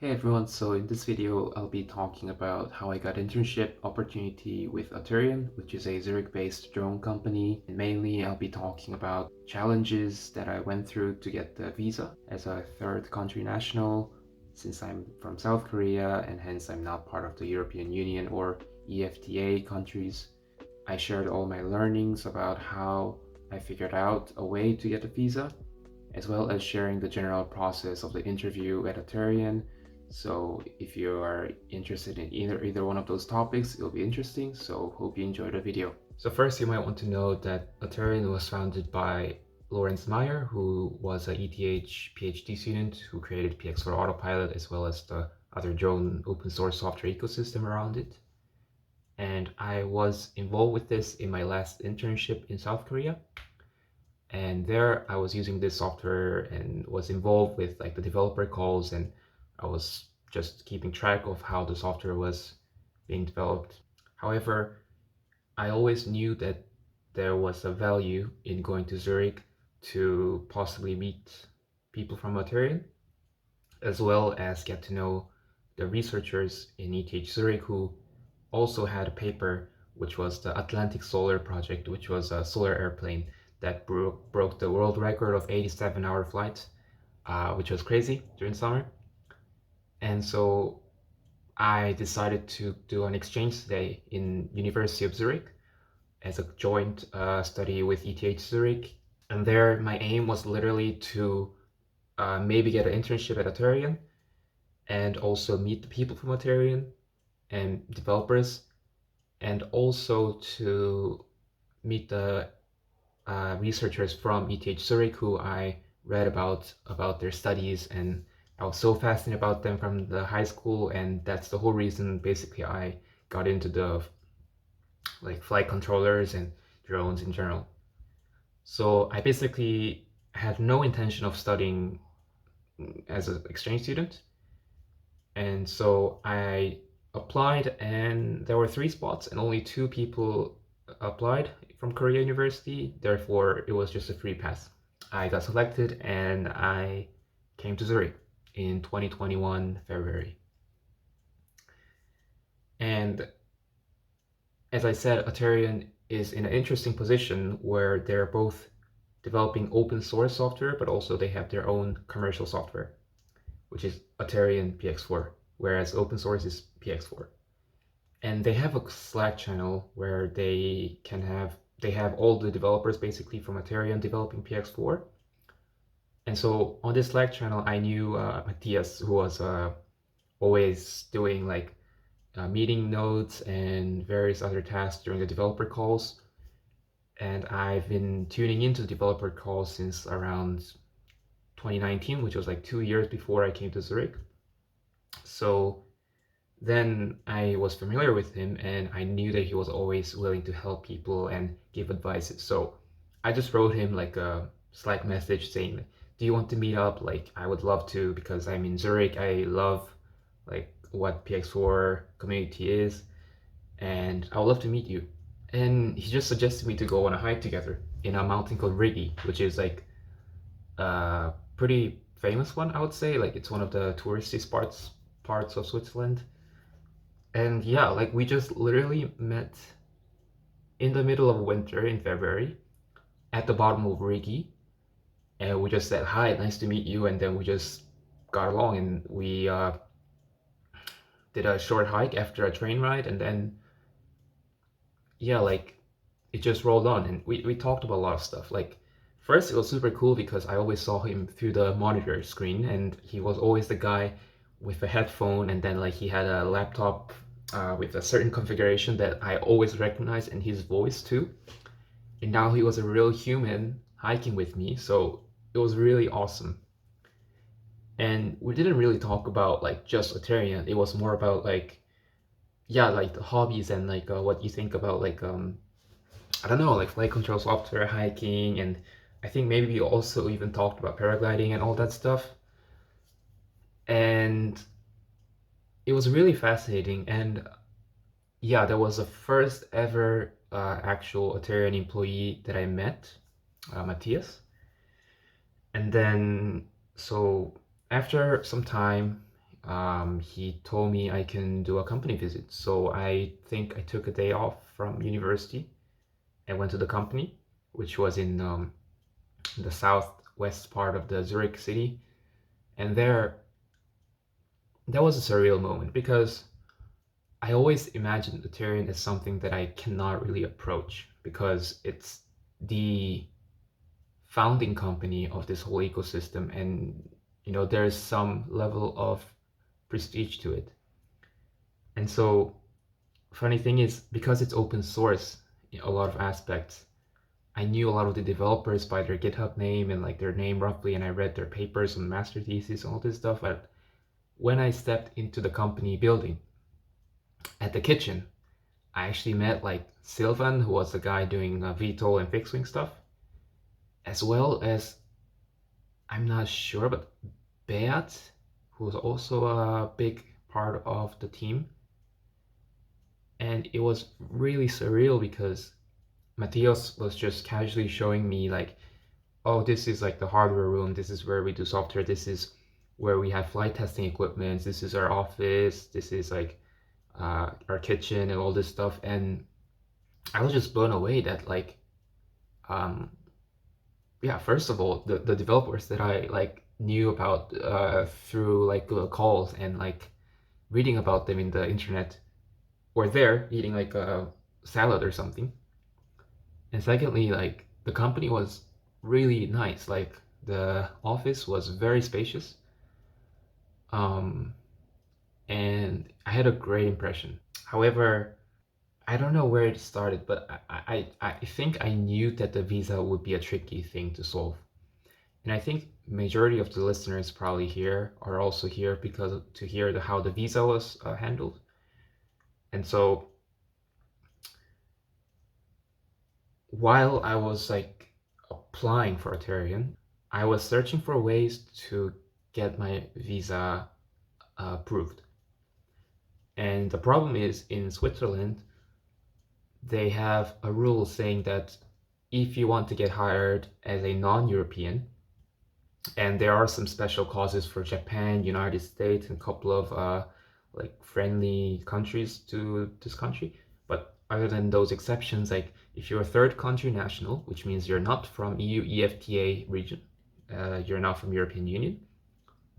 Hey everyone, so in this video I'll be talking about how I got internship opportunity with Auterion, which is a Zurich-based drone company. And mainly I'll be talking about challenges that I went through to get the visa as a third country national, since I'm from South Korea and hence I'm not part of the European Union or EFTA countries. I shared all my learnings about how I figured out a way to get a visa, as well as sharing the general process of the interview at Auterion. So if you are interested in either one of those topics, it'll be interesting. So hope you enjoy the video. So first, you might want to know that Auterion was founded by Lawrence Meyer, who was an ETH PhD student who created PX4 Autopilot as well as the other drone open source software ecosystem around it. And I was involved with this in my last internship in South Korea. And there I was using this software and was involved with like the developer calls, and I was just keeping track of how the software was being developed. However, I always knew that there was a value in going to Zurich to possibly meet people from Auterion, as well as get to know the researchers in ETH Zurich who also had a paper, which was the Atlantic Solar Project, which was a solar airplane that broke the world record of 87-hour flight, which was crazy during summer. And so I decided to do an exchange stay in University of Zurich as a joint study with ETH Zurich. And there my aim was literally to maybe get an internship at Auterion and also meet the people from Auterion and developers, and also to meet the researchers from ETH Zurich who I read about their studies, and I was so fascinated about them from the high school, and that's the whole reason basically I got into the like flight controllers and drones in general. So I basically had no intention of studying as an exchange student, and so I applied, and there were 3 spots and only 2 people applied from Korea University. Therefore, it was just a free pass. I got selected and I came to Zurich in 2021 February. And as I said, Auterion is in an interesting position where they're both developing open source software, but also they have their own commercial software, which is Auterion PX4, whereas open source is PX4. And they have a Slack channel where they have all the developers basically from Auterion developing PX4. And so on this Slack channel, I knew Matthias, who was always doing like meeting notes and various other tasks during the developer calls. And I've been tuning into developer calls since around 2019, which was like 2 years before I came to Zurich. So then I was familiar with him, and I knew that he was always willing to help people and give advice. So I just wrote him like a Slack message saying, do you want to meet up? Like, I would love to, because I'm in Zurich. I love like what PX4 community is, and I would love to meet you. And he just suggested me to go on a hike together in a mountain called Rigi, which is like a pretty famous one, I would say. Like, it's one of the touristy parts of Switzerland. And yeah, like we just literally met in the middle of winter in February at the bottom of Rigi, and we just said, hi, nice to meet you, and then we just got along, and we did a short hike after a train ride, and then yeah, like it just rolled on, and we talked about a lot of stuff. Like, first it was super cool because I always saw him through the monitor screen, and he was always the guy with a headphone, and then like he had a laptop with a certain configuration that I always recognized, in his voice too. And now he was a real human hiking with me, so it was really awesome. And we didn't really talk about like just Auterion. It was more about like, yeah, like the hobbies and like what you think about like I don't know, like flight control software, hiking, and I think maybe we also even talked about paragliding and all that stuff. And it was really fascinating. And yeah, there was a first ever actual Auterion employee that I met, Matthias. And then, so after some time, he told me I can do a company visit. So I think I took a day off from university and went to the company, which was in the southwest part of the Zurich city. And there, that was a surreal moment because I always imagined Auterion as something that I cannot really approach because it's the founding company of this whole ecosystem, and there's some level of prestige to it. And so funny thing is, because it's open source in a lot of aspects, I knew a lot of the developers by their GitHub name and like their name roughly, and I read their papers on master thesis and all this stuff. But when I stepped into the company building at the kitchen, I actually met like Sylvan, who was the guy doing VTOL and fixed wing stuff, as well as, I'm not sure, but Beat, who was also a big part of the team. And it was really surreal because Matthias was just casually showing me like, oh, this is like the hardware room, this is where we do software, this is where we have flight testing equipment, this is our office, this is like our kitchen and all this stuff. And I was just blown away that like, yeah, first of all, the developers that I like knew about through like calls and like reading about them in the internet were there eating like a salad or something. And secondly, like the company was really nice. Like the office was very spacious. Um, and I had a great impression. However, I don't know where it started, but I think I knew that the visa would be a tricky thing to solve. And I think majority of the listeners probably here are also here because to hear how the visa was handled. And so while I was like applying for Auterion, I was searching for ways to get my visa approved. And the problem is in Switzerland, they have a rule saying that if you want to get hired as a non-European, and there are some special clauses for Japan, United States, and a couple of like friendly countries to this country. But other than those exceptions, like if you're a third country national, which means you're not from EU EFTA region, you're not from European Union,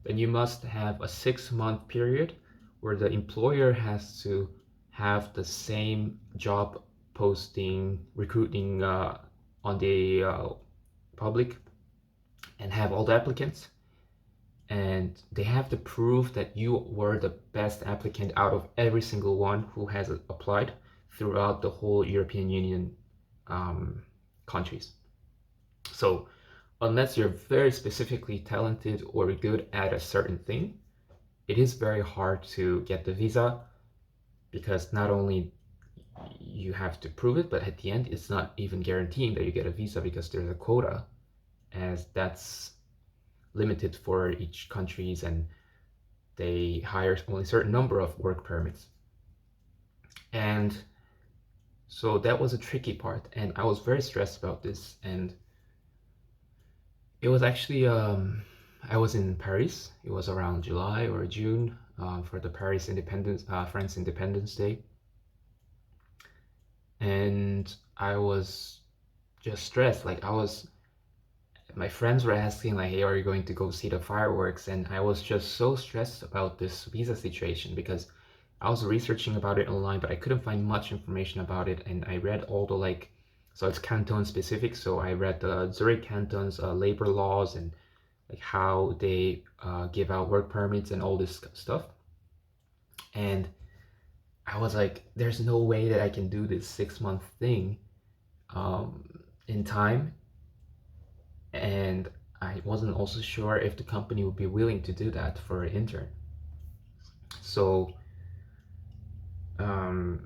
then you must have a 6-month period where the employer has to have the same job posting, recruiting on the public and have all the applicants, and they have to prove that you were the best applicant out of every single one who has applied throughout the whole European Union countries. So unless you're very specifically talented or good at a certain thing, it is very hard to get the visa, because not only you have to prove it, but at the end it's not even guaranteeing that you get a visa because there's a quota, as that's limited for each countries, and they hire only a certain number of work permits. And so that was a tricky part, and I was very stressed about this. And it was actually I was in Paris. It was around July or June for the Paris Independence France Independence Day, and I was just stressed. Like my friends were asking like, hey, are you going to go see the fireworks? And I was just so stressed about this visa situation because I was researching about it online, but I couldn't find much information about it. And I read all the like, so it's canton specific. So I read the Zurich canton's labor laws and like how they give out work permits and all this stuff. And I was like, there's no way that I can do this 6-month thing in time. And I wasn't also sure if the company would be willing to do that for an intern. So I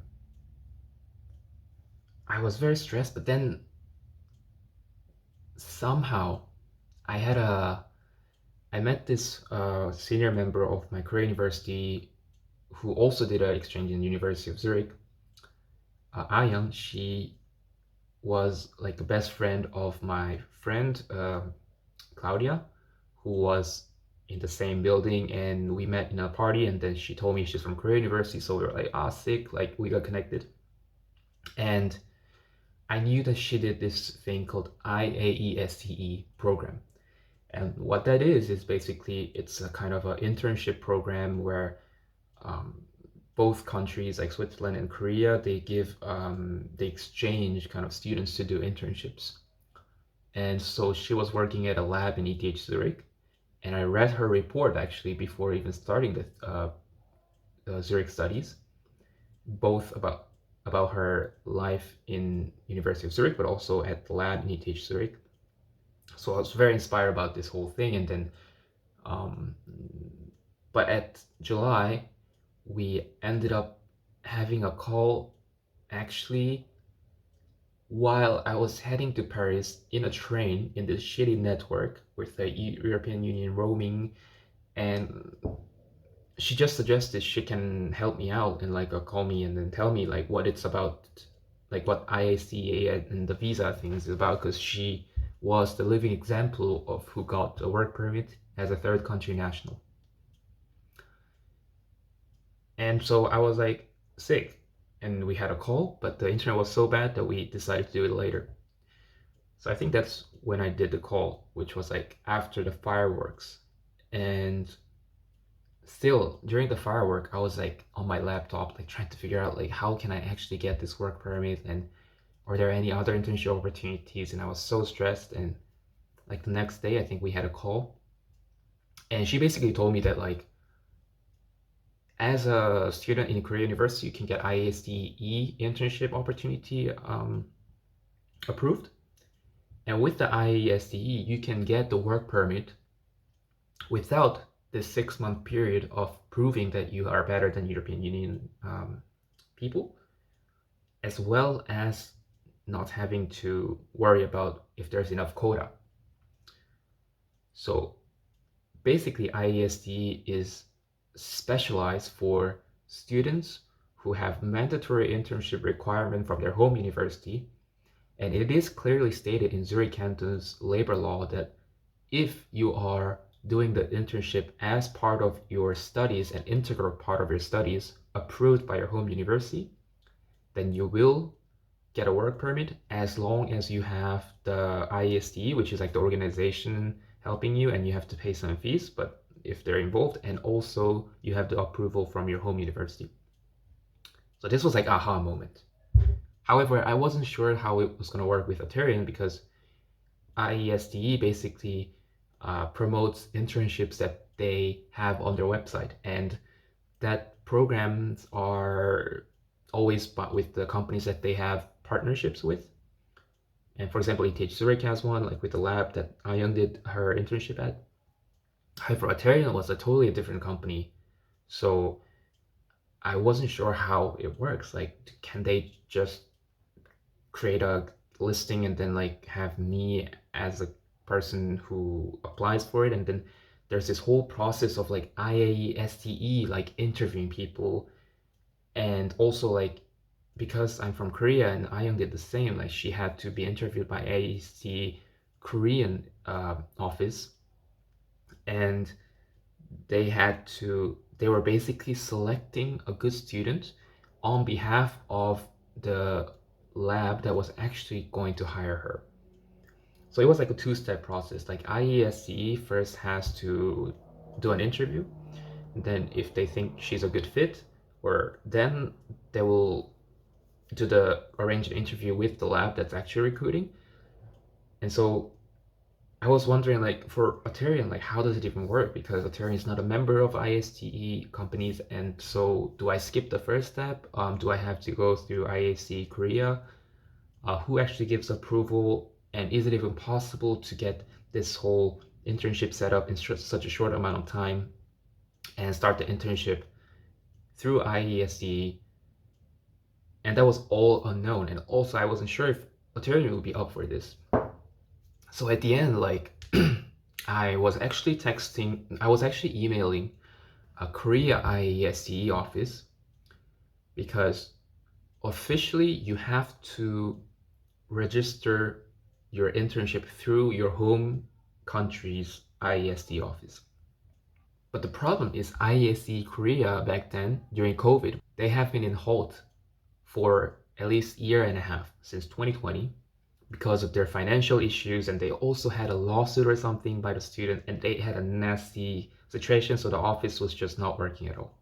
was very stressed, but then somehow I met this senior member of my career university who also did an exchange in the University of Zurich. Ayan, she was like the best friend of my friend Claudia, who was in the same building, and we met in a party, and then she told me she's from Korea University, so we were like, ah, sick, like we got connected. And I knew that she did this thing called IAESTE program. And what that is basically it's a kind of an internship program where both countries like Switzerland and Korea, they exchange kind of students to do internships. And so she was working at a lab in ETH Zurich, and I read her report actually before even starting the Zurich studies, both about her life in University of Zurich, but also at the lab in ETH Zurich. So I was very inspired about this whole thing, and then, um, but at July, we ended up having a call actually while I was heading to Paris in a train in this shitty network with the European Union roaming, and she just suggested she can help me out and like call me and then tell me like what it's about, like what IACA and the visa thing is about, because she was the living example of who got a work permit as a third country national. And so I was like sick, and we had a call, but the internet was so bad that we decided to do it later. So I think that's when I did the call, which was like after the fireworks. And still during the firework, I was like on my laptop, like trying to figure out like how can I actually get this work permit, and are there any other internship opportunities? And I was so stressed. And like the next day, I think we had a call, and she basically told me that like as a student in Korea University, you can get IASTE internship opportunity approved. And with the IASTE, you can get the work permit without this 6-month period of proving that you are better than European Union people, as well as not having to worry about if there's enough quota. So basically, IASTE is specialized for students who have mandatory internship requirement from their home university, and it is clearly stated in Zurich Canton's labor law that if you are doing the internship as part of your studies, an integral part of your studies, approved by your home university, then you will get a work permit as long as you have the IASTE, which is like the organization helping you, and you have to pay some fees, but if they're involved, and also you have the approval from your home university. So this was like aha moment. However, I wasn't sure how it was going to work with Auterion, because IASTE basically promotes internships that they have on their website, and that programs are always with the companies that they have partnerships with. And for example, ETH Zurich has one, like with the lab that Ayang did her internship at. However, Auterion was a totally different company, so I wasn't sure how it works. Like, can they just create a listing and then like have me as a person who applies for it, and then there's this whole process of like IAESTE, like interviewing people, and also like because I'm from Korea and Ayong did the same, like she had to be interviewed by IAESTE Korean office, and they were basically selecting a good student on behalf of the lab that was actually going to hire her. So it was like a two-step process. Like IESCE first has to do an interview, and then if they think she's a good fit, or then they will do the arrange an interview with the lab that's actually recruiting. And so I was wondering, like, for Auterion, like, how does it even work? Because Auterion is not a member of ISTE companies, and so do I skip the first step? Do I have to go through IAC Korea? Who actually gives approval? And is it even possible to get this whole internship set up in such a short amount of time and start the internship through IESE? And that was all unknown. And also, I wasn't sure if Auterion would be up for this. So at the end, like, I was actually emailing a Korea IESE office, because officially you have to register your internship through your home country's IESE office. But the problem is IAESTE Korea back then, during COVID, they have been in halt for at least a year and a half, since 2020, because of their financial issues, and they also had a lawsuit or something by the student, and they had a nasty situation, so the office was just not working at all.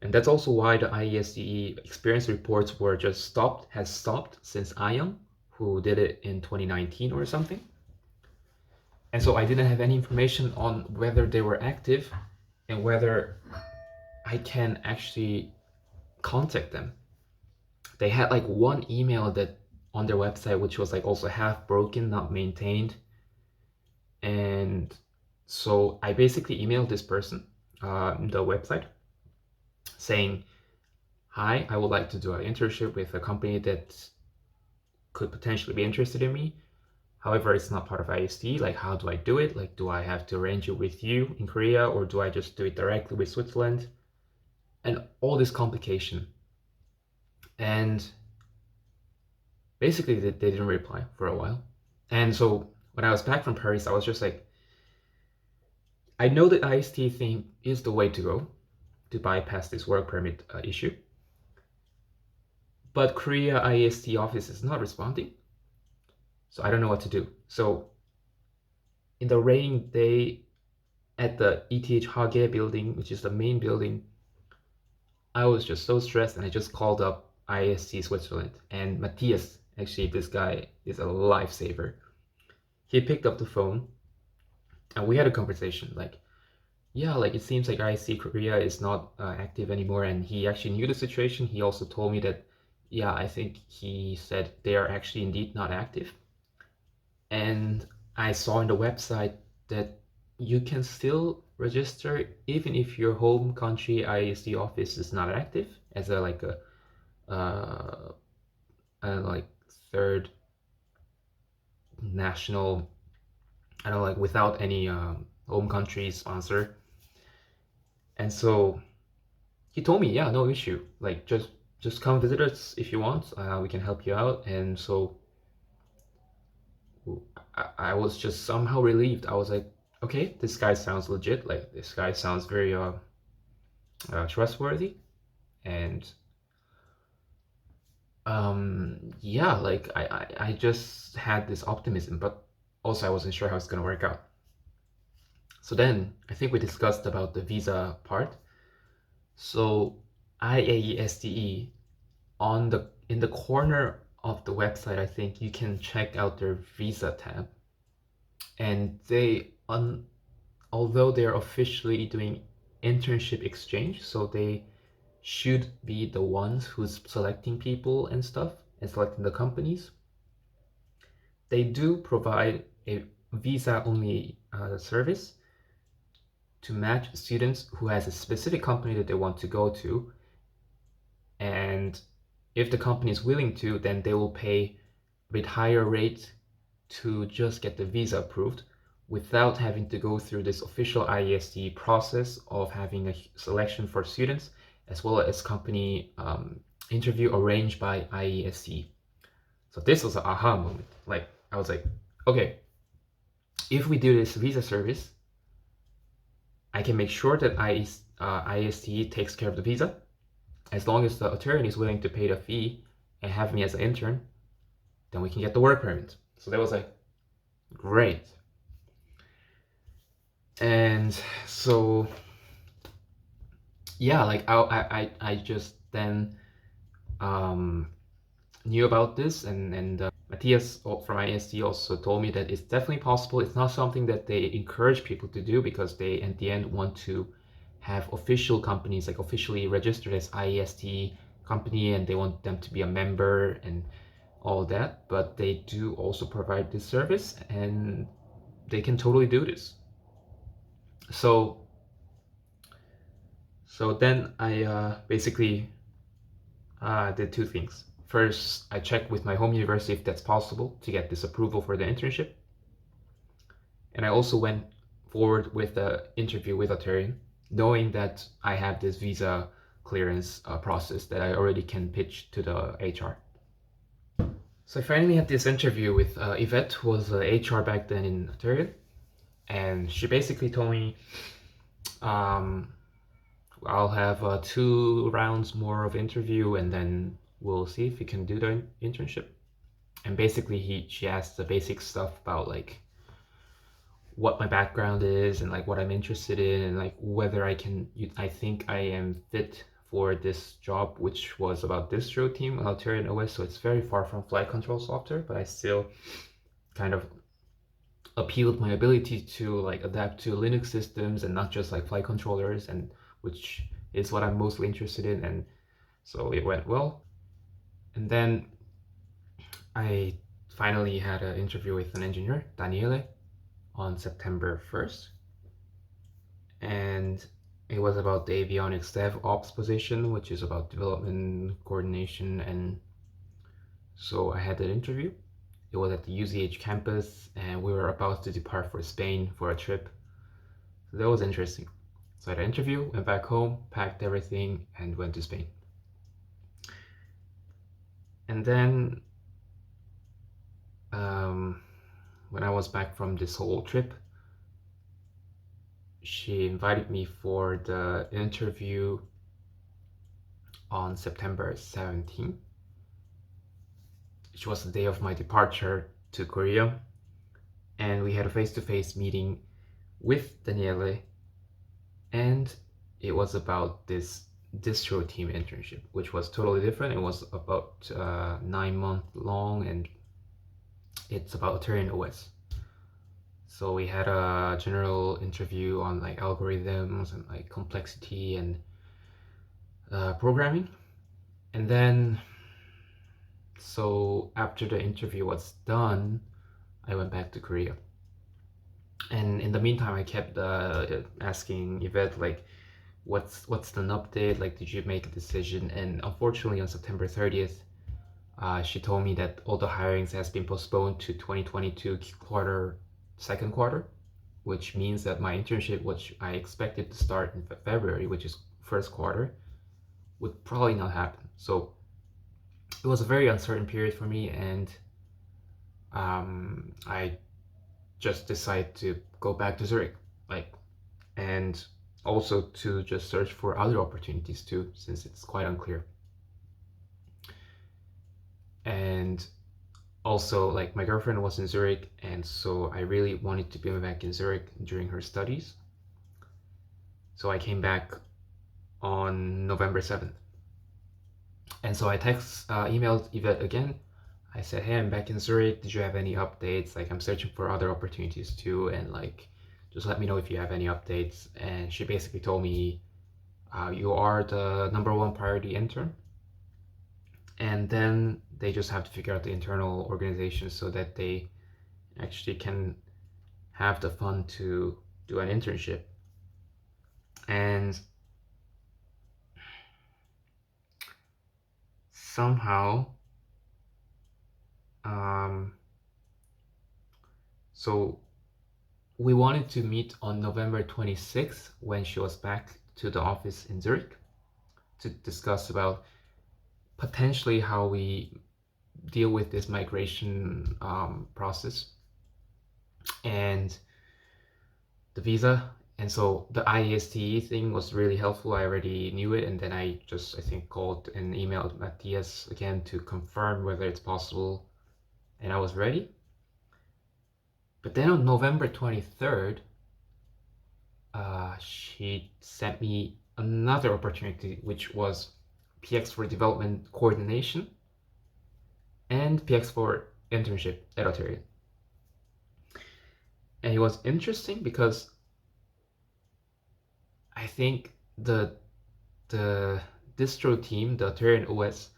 And that's also why the IAESTE experience reports has stopped since ION, who did it in 2019 or something. And so I didn't have any information on whether they were active and whether I can actually contact them. They had like one email that on their website, which was like also half broken, not maintained. And so I basically emailed this person, the website, saying, hi, I would like to do an internship with a company that could potentially be interested in me. However, it's not part of IAESTE. Like, how do I do it? Like, do I have to arrange it with you in Korea, or do I just do it directly with Switzerland? And all this complication. And basically, they didn't reply for a while. And so when I was back from Paris, I was just like, I know the IAESTE thing is the way to go to bypass this work permit issue. But Korea IAESTE office is not responding. So I don't know what to do. So in the raining day at the ETH Hage building, which is the main building, I was just so stressed, and I just called up IAESTE Switzerland. And Matthias, actually, this guy is a lifesaver. He picked up the phone and we had a conversation like, yeah, like it seems like IAESTE Korea is not active anymore. And he actually knew the situation. He also told me that, yeah, I think he said they are actually indeed not active. And I saw on the website that you can still register even if your home country IAESTE office is not active as a like like third national, I don't know, like without any home country sponsor. And so he told me, yeah, no issue. Like just come visit us if you want. We can help you out. And so I was just somehow relieved. I was like, okay, this guy sounds legit. Like this guy sounds very trustworthy. And yeah, like I just had this optimism, but also I wasn't sure how it's gonna work out. So then I think we discussed about the visa part. So IAESTE in the corner of the website, I think you can check out their visa tab. And although they're officially doing internship exchange, so they should be the ones who's selecting people and stuff and selecting the companies, they do provide a visa-only service to match students who has a specific company that they want to go to. And if the company is willing to, then they will pay a bit higher rate to just get the visa approved without having to go through this official IAESTE process of having a selection for students as well as company interview arranged by IAESTE. So this was an aha moment. Like I was like, okay, if we do this visa service, I can make sure that IAESTE takes care of the visa. As long as the Auterion is willing to pay the fee and have me as an intern, then we can get the work permit. So that was like, great. And so, yeah, like I just then knew about this, and Matthias from IAESTE also told me that it's definitely possible. It's not something that they encourage people to do because they, at the end, want to have official companies, like officially registered as IAESTE company, and they want them to be a member and all that. But they do also provide this service, and they can totally do this. So then I basically did two things. First, I checked with my home university if that's possible to get this approval for the internship. And I also went forward with the interview with Auterion, knowing that I have this visa clearance process that I already can pitch to the HR. So I finally had this interview with Yvette, who was HR back then in Auterion. And she basically told me um, I'll have 2 rounds more of interview, and then we'll see if we can do the internship. And basically, she asked the basic stuff about like what my background is and like what I'm interested in and like whether I think I am fit for this job, which was about distro team Auterion OS. So it's very far from flight control software, but I still kind of appealed my ability to like adapt to Linux systems and not just like flight controllers, and which is what I'm mostly interested in. And so it went well. And then I finally had an interview with an engineer, Daniele, on September 1st. And it was about the avionics DevOps position, which is about development coordination. And so I had that interview. It was at the UZH campus, and we were about to depart for Spain for a trip. So that was interesting. So I had an interview, went back home, packed everything, and went to Spain. And then when I was back from this whole trip, she invited me for the interview on September 17th, which was the day of my departure to Korea. And we had a face-to-face meeting with Daniele, and it was about this distro team internship, which was totally different. It was about 9 months long, and it's about Auterion OS. So we had a general interview on like algorithms and like complexity and programming. And then, so after the interview was done, I went back to Korea. And in the meantime, I kept asking Yvette, like, what's an update? Like, did you make a decision? And unfortunately, on September 30th, she told me that all the hirings has been postponed to 2022 second quarter, which means that my internship, which I expected to start in February, which is first quarter, would probably not happen. So it was a very uncertain period for me, and I just decided to go back to Zurich, like, and also to just search for other opportunities too, since it's quite unclear. And also, like, my girlfriend was in Zurich, and so I really wanted to be back in Zurich during her studies. So I came back on November 7th. And so I emailed Yvette again. I said, hey, I'm back in Zurich. Did you have any updates? Like, I'm searching for other opportunities too, and like, just let me know if you have any updates. And she basically told me, you are the #1 priority intern. And then they just have to figure out the internal organization so that they actually can have the fund to do an internship. And somehow, so we wanted to meet on November 26th when she was back to the office in Zurich to discuss about potentially how we deal with this migration process and the visa. And so the IAESTE thing was really helpful. I already knew it, and then I think called and emailed Matthias again to confirm whether it's possible, and I was ready. But then on November 23rd, she sent me another opportunity, which was PX for development coordination and PX for internship at Auterion. And it was interesting because I think the distro team, the Auterion OS,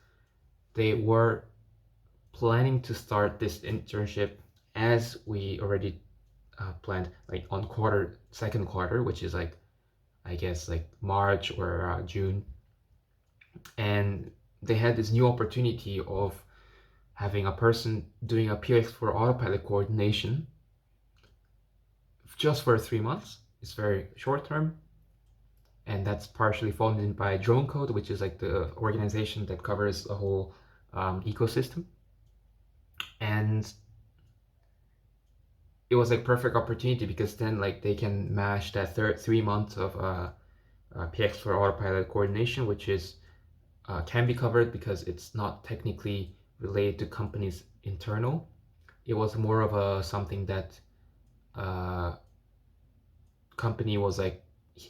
they were planning to start this internship as we already planned, like on second quarter, which is like, I guess like March or June. And they had this new opportunity of having a person doing a PX for autopilot coordination just for 3 months. It's very short term, and that's partially funded by Drone Code, which is like the organization that covers the whole ecosystem. And it was like perfect opportunity because then like they can mash that 3 months of PX for autopilot coordination, which is can be covered because it's not technically related to company's internal. It was more of a something that uh, company was like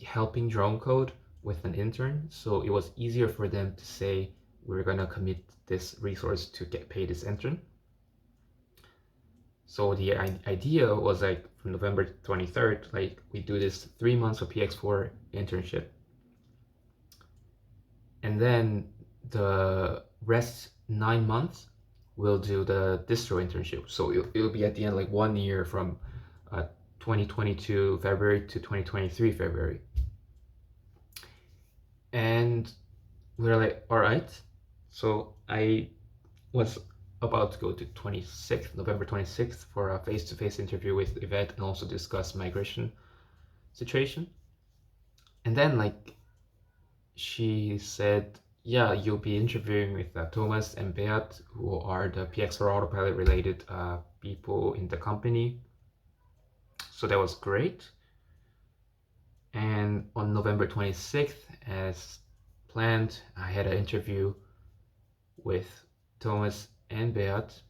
helping drone code with an intern, so it was easier for them to say we're gonna commit this resource to get paid this intern. So the idea was like from November 23rd, like we do this 3 months of PX4 internship, and then the rest 9 months we'll do the distro internship. So it'll be at the end like 1 year from 2022 February to 2023 February. And we're like, all right. So I was about to go to November 26th for a face-to-face interview with Yvette and also discuss migration situation. And then like she said, yeah, you'll be interviewing with Thomas and Beat, who are the PX4 autopilot related people in the company. So that was great. And on November 26th, as planned, I had an interview with Thomas and Beat.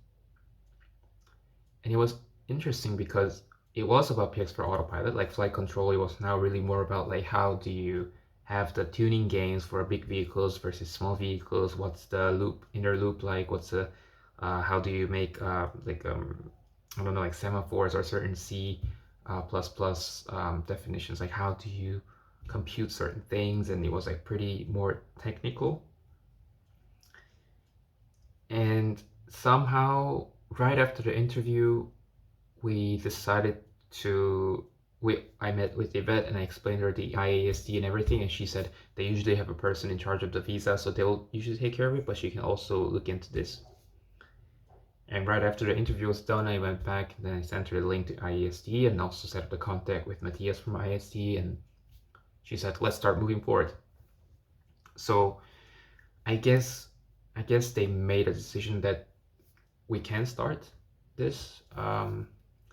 And it was interesting because it was about PX4 autopilot, like flight control. It was now really more about like how do you have the tuning gains for big vehicles versus small vehicles. What's the inner loop like? What's the how do you make I don't know, like semaphores or certain C definitions? Like how do you compute certain things? And it was like pretty more technical. And somehow, right after the interview, we decided to I met with Yvette and I explained her the IAESTE and everything, and she said they usually have a person in charge of the visa, so they'll usually take care of it, but she can also look into this. And right after the interview was done, I went back and then I sent her the link to IAESTE and also set up the contact with Matthias from IAESTE, and she said, let's start moving forward. So I guess they made a decision that we can start this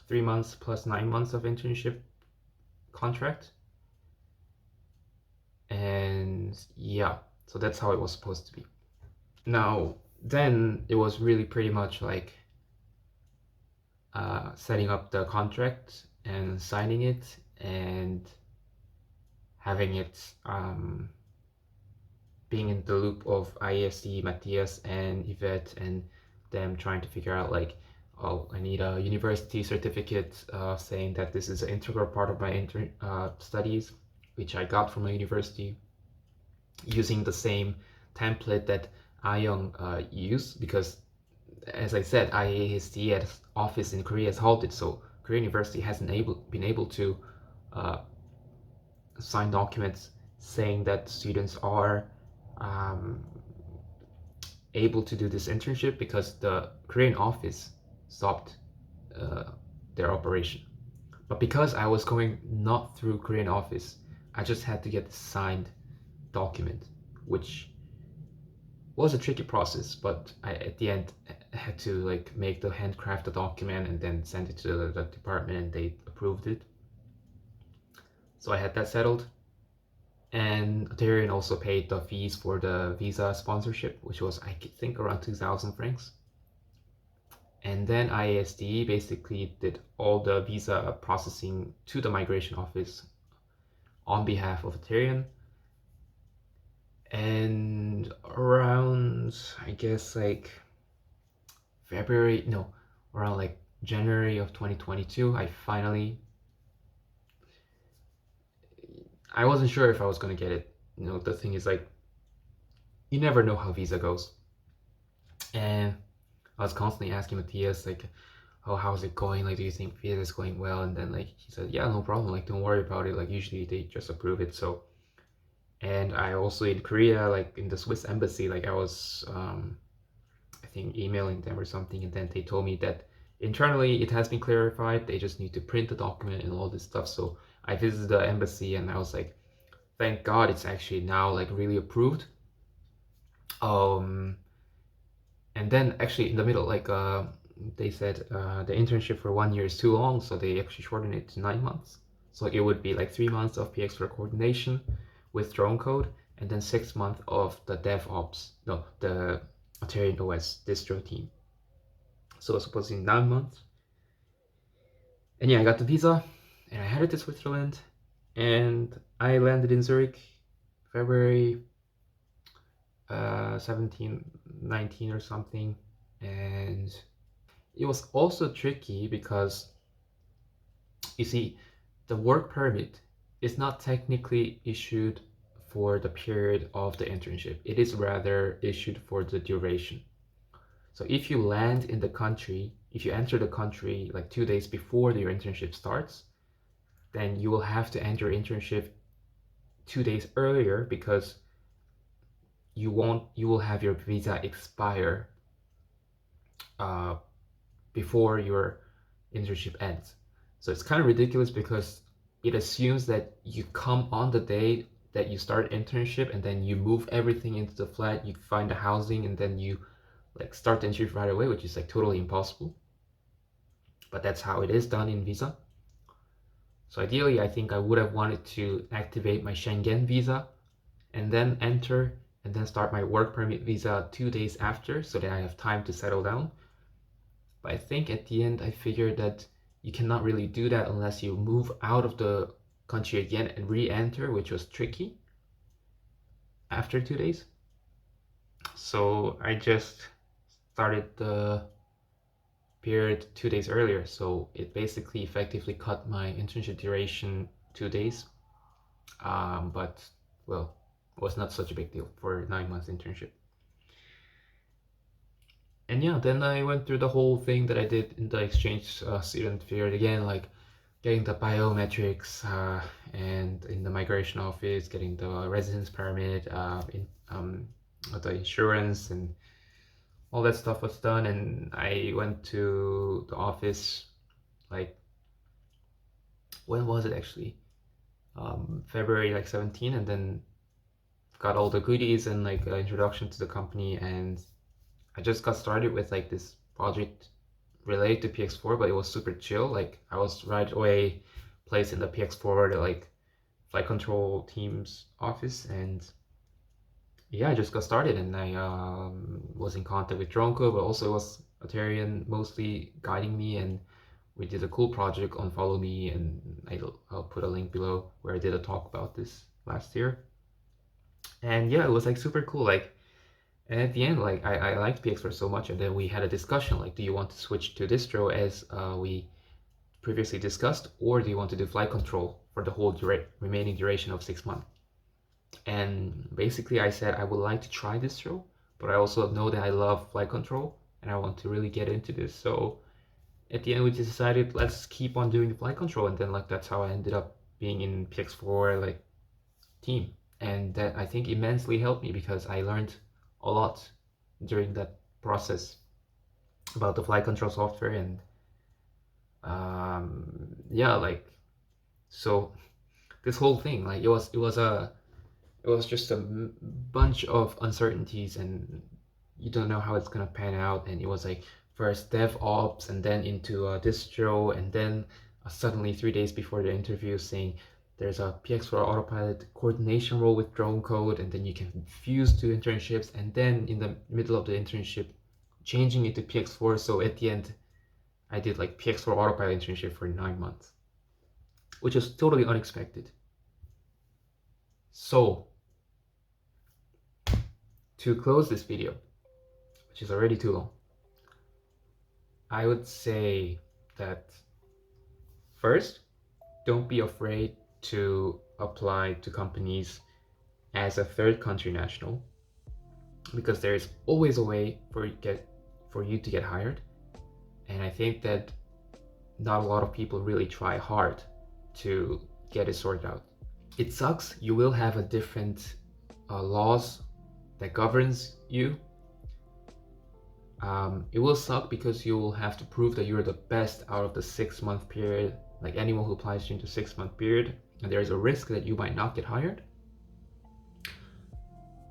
3 months plus 9 months of internship contract. And yeah, so that's how it was supposed to be. Now, then it was really pretty much like setting up the contract and signing it and having it being in the loop of IAESTE, Matthias, and Yvette, and them trying to figure out like, oh, I need a university certificate saying that this is an integral part of my studies, which I got from a university, using the same template that Ayong used, because as I said, IAESTE office in Korea has halted, so Korean University hasn't been able to sign documents saying that students are able to do this internship because the Korean office stopped their operation. But because I was going not through Korean office, I just had to get the signed document, which was a tricky process, but I at the end had to like make the handcrafted document and then send it to the department and they approved it. So I had that settled. And Auterion also paid the fees for the visa sponsorship, which was I think around 2,000 francs. And then IAESTE basically did all the visa processing to the migration office on behalf of Auterion. And around, I guess, like around like January of 2022, I wasn't sure if I was going to get it. The thing is like, you never know how visa goes. And I was constantly asking Matthias, like, oh, how's it going? Like, do you think visa is going well? And then like he said, yeah, no problem. Like, don't worry about it. Like, usually they just approve it. So, and I also in Korea, like in the Swiss embassy, like I was, I think emailing them or something, and then they told me that internally it has been clarified. They just need to print the document and all this stuff. So I visited the embassy and I was like, thank God it's actually now like really approved. And then actually in the middle, like they said the internship for 1 year is too long, so they actually shortened it to 9 months. So it would be like 3 months of PX4 coordination with drone code, and then 6 months of the DevOps, no, the Auterion OS distro team. So it was supposed to be 9 months. And yeah, I got the visa, and I headed to Switzerland, and I landed in Zurich February 17, 19 or something. And it was also tricky because, you see, the work permit is not technically issued for the period of the internship. It is rather issued for the duration. So if you land in the country, if you enter the country like 2 days before your internship starts, then you will have to enter internship 2 days earlier, because you will have your visa expire before your internship ends. So it's kind of ridiculous because it assumes that you come on the day that you start internship, and then you move everything into the flat, you find the housing, and then you like start the internship right away, which is like totally impossible. But that's how it is done in visa. So ideally, I think I would have wanted to activate my Schengen visa and then enter and then start my work permit visa 2 days after, so that I have time to settle down. But I think at the end I figured that you cannot really do that unless you move out of the country again and re-enter, which was tricky after 2 days. So I just started the period 2 days earlier. So it basically effectively cut my internship duration 2 days. But well, it was not such a big deal for a 9 months internship. And yeah, then I went through the whole thing that I did in the exchange student period again, like getting the biometrics and in the migration office, getting the residence permit, the insurance, and all that stuff was done. And I went to the office like, when was it actually? February like 17, and then got all the goodies and like introduction to the company, and I just got started with like this project related to PX4, but it was super chill. Like I was right away placed in the PX4, the like flight control team's office, and yeah, I just got started, and I was in contact with Dronko, but also it was Auterion mostly guiding me, and we did a cool project on Follow Me, and I'll put a link below where I did a talk about this last year. And yeah, it was like super cool. Like, and at the end, like I liked PX4 so much, and then we had a discussion like, do you want to switch to distro as we previously discussed, or do you want to do flight control for the whole remaining duration of 6 months? And basically I said I would like to try distro, but I also know that I love flight control and I want to really get into this. So at the end we just decided, let's keep on doing the flight control, and then like that's how I ended up being in PX4 like team. And that I think immensely helped me because I learned a lot during that process about the flight control software. And yeah, like, so this whole thing, like it was just a bunch of uncertainties, and you don't know how it's gonna pan out. And it was like first DevOps, and then into distro, and then suddenly 3 days before the interview saying there's a PX4 autopilot coordination role with drone code, and then you can fuse to internships, and then in the middle of the internship changing it to PX4. So at the end I did like PX4 autopilot internship for 9 months, which was totally unexpected. So to close this video, which is already too long, I would say that first, don't be afraid to apply to companies as a third country national, because there is always a way for you to get hired. And I think that not a lot of people really try hard to get it sorted out. It sucks. You will have a different laws that governs you. It will suck because you will have to prove that you're the best out of the 6-month period, like anyone who applies during the 6-month period, and there is a risk that you might not get hired.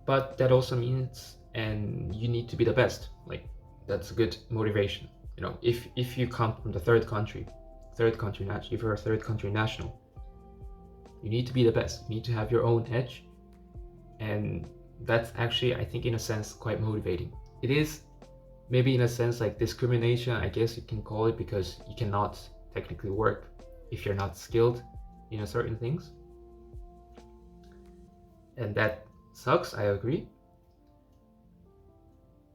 But that also means, and you need to be the best. Like, that's a good motivation. You know, if you come from the third country national, if you're a third country national, you need to be the best. You need to have your own edge, and that's actually, I think, in a sense, quite motivating. It is maybe in a sense like discrimination, I guess you can call it, because you cannot technically work if you're not skilled in certain things, and that sucks. I agree.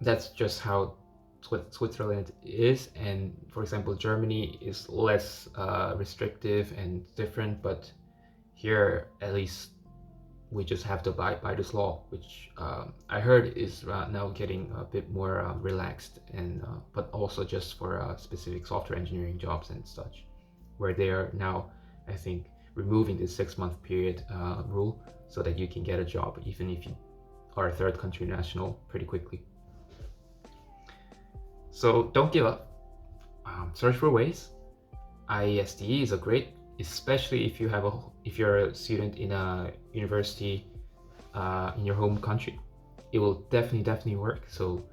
That's just how Switzerland is, and for example, Germany is less restrictive and different, but here at least we just have to abide by this law, which I heard is now getting a bit more relaxed, and but also just for specific software engineering jobs and such, where they are now, I think, removing the 6-month period rule, so that you can get a job even if you are a third country national pretty quickly. So don't give up. Search for ways. IAESTE is a great, especially if you're a student in a university in your home country. It will definitely work. So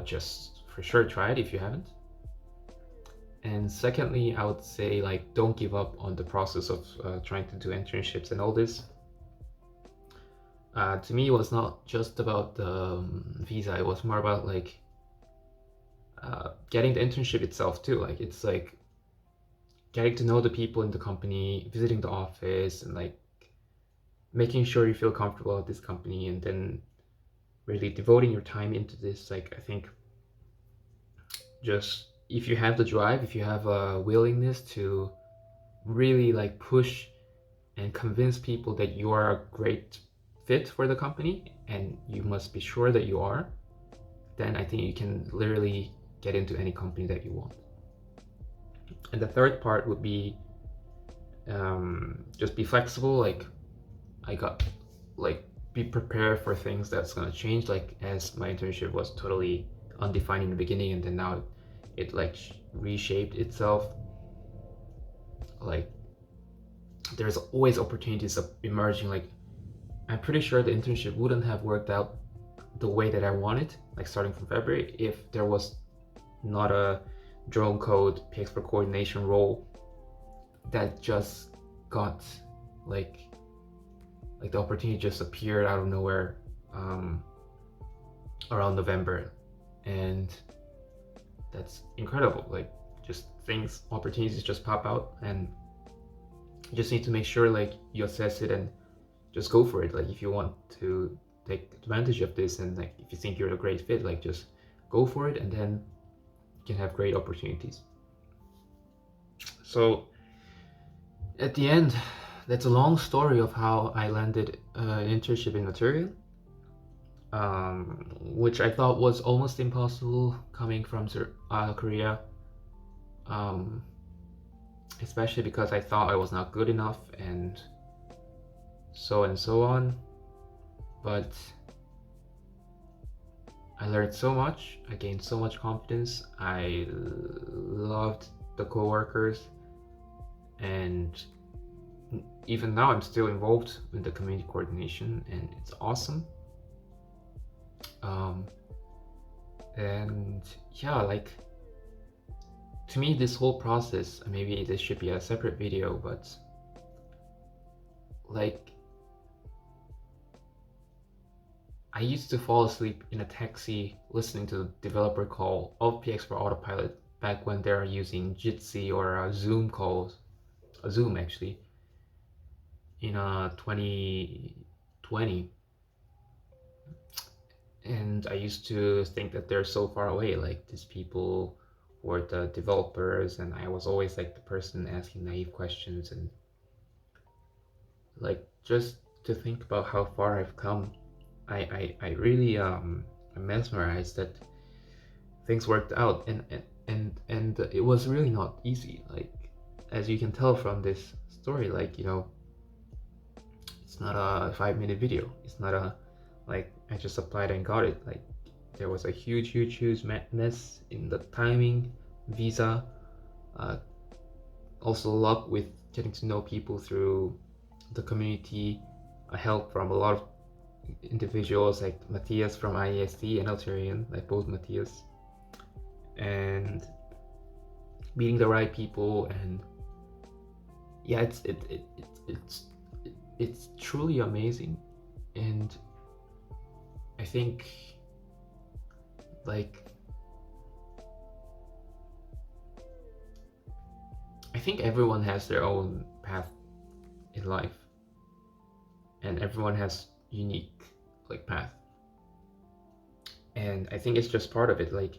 just for sure try it if you haven't. And secondly, I would say, like, don't give up on the process of trying to do internships and all this. To me, it was not just about the visa. It was more about like getting the internship itself too. Like, it's like getting to know the people in the company, visiting the office, and like making sure you feel comfortable at this company, and then really devoting your time into this. Like, I think just if you have the drive, if you have a willingness to really like push and convince people that you are a great fit for the company, and you must be sure that you are, then I think you can literally get into any company that you want. And the third part would be just be flexible. Like, be prepared for things that's gonna change. Like, as my internship was totally undefined in the beginning, and then now it like reshaped itself. Like, there's always opportunities of emerging. Like, I'm pretty sure the internship wouldn't have worked out the way that I wanted, like starting from February, if there was not a drone code PX for coordination role that just got like the opportunity just appeared out of nowhere around November, and that's incredible. Like, just opportunities just pop out, and you just need to make sure like you assess it and just go for it. Like, if you want to take advantage of this, and like if you think you're a great fit, like just go for it, and then you can have great opportunities. So at the end, that's a long story of how I landed an internship in Auterion, which I thought was almost impossible coming from Korea, especially because I thought I was not good enough and so on. But I learned so much, I gained so much confidence, I loved the co-workers, and even now I'm still involved in the community coordination, and it's awesome. And yeah, like, to me, this whole process, maybe this should be a separate video, but like, I used to fall asleep in a taxi listening to the developer call of PX for Autopilot back when they were using Jitsi or Zoom calls, Zoom actually, in 2020. And I used to think that they're so far away, like these people were the developers, and I was always like the person asking naive questions, and like, just to think about how far I've come, I really I'm mesmerized that things worked out, and it was really not easy. Like, as you can tell from this story, like, you know, it's not a 5-minute video. It's not a like I just applied and got it. Like, there was a huge mess in the timing, visa, also luck with getting to know people through the community, help from a lot of individuals like Matthias from IAESTE and Auterion, like both Matthias, and meeting the right people, and yeah, it's truly amazing. And I think like I think everyone has their own path in life, and everyone has unique like path, and I think it's just part of it. Like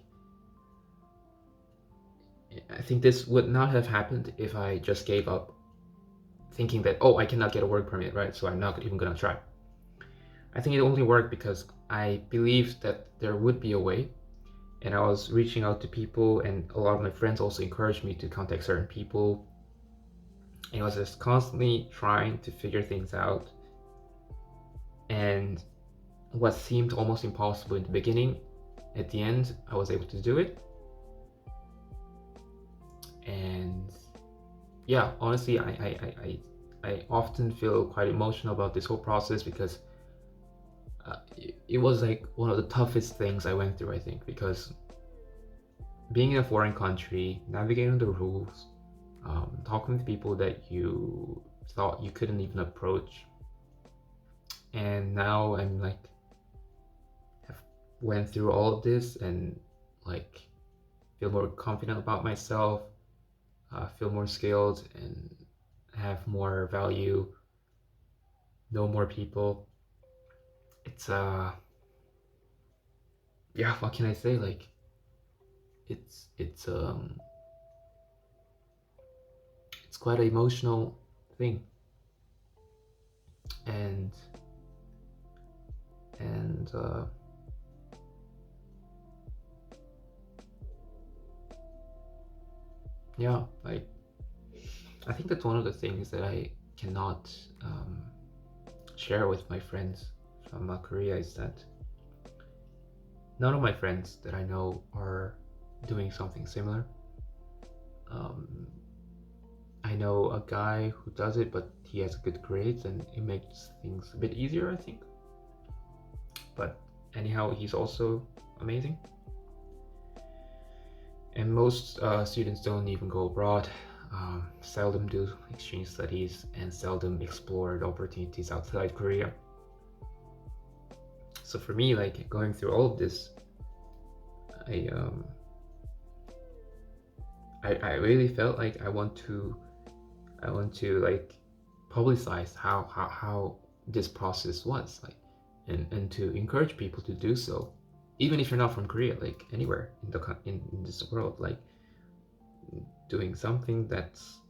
I think this would not have happened if I just gave up thinking that, oh, I cannot get a work permit, right? So I'm not even gonna try. I think it only worked because I believed that there would be a way, and I was reaching out to people, and a lot of my friends also encouraged me to contact certain people. And I was just constantly trying to figure things out. And what seemed almost impossible in the beginning, at the end, I was able to do it. And yeah, honestly, I often feel quite emotional about this whole process because it was like one of the toughest things I went through, I think, because being in a foreign country, navigating the rules, talking to people that you thought you couldn't even approach, and now I'm like have went through all of this and like feel more confident about myself, feel more skilled, and have more value, know more people. It's yeah, what can I say? Like it's quite an emotional thing, and and yeah, like I think that's one of the things that I cannot share with my friends from Korea is that none of my friends that I know are doing something similar. Um, I know a guy who does it, but he has good grades and it makes things a bit easier, I think. But anyhow, he's also amazing. And most students don't even go abroad, seldom do exchange studies, and seldom explore the opportunities outside Korea. So for me, like going through all of this, I I really felt like I want to like publicize how this process was like, and to encourage people to do so, even if you're not from Korea, like anywhere in the in this world, like doing something that's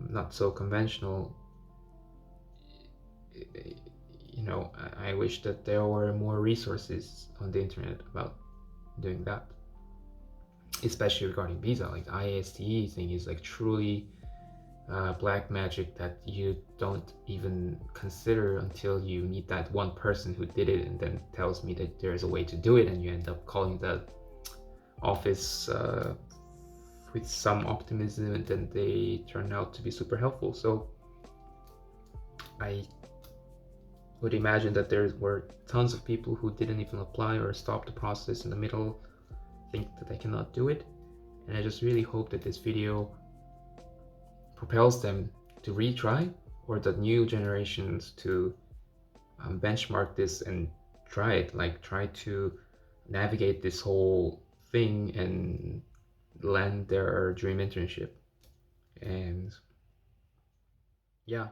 not so conventional. You know, I wish that there were more resources on the internet about doing that, especially regarding visa. Like the IAESTE thing is like truly black magic that you don't even consider until you meet that one person who did it and then tells me that there's a way to do it, and you end up calling the office with some optimism, and then they turn out to be super helpful. So I would imagine that there were tons of people who didn't even apply or stop the process in the middle, think that they cannot do it, and I just really hope that this video propels them to retry, or the new generations to benchmark this and try it, like try to navigate this whole thing and land their dream internship. And yeah,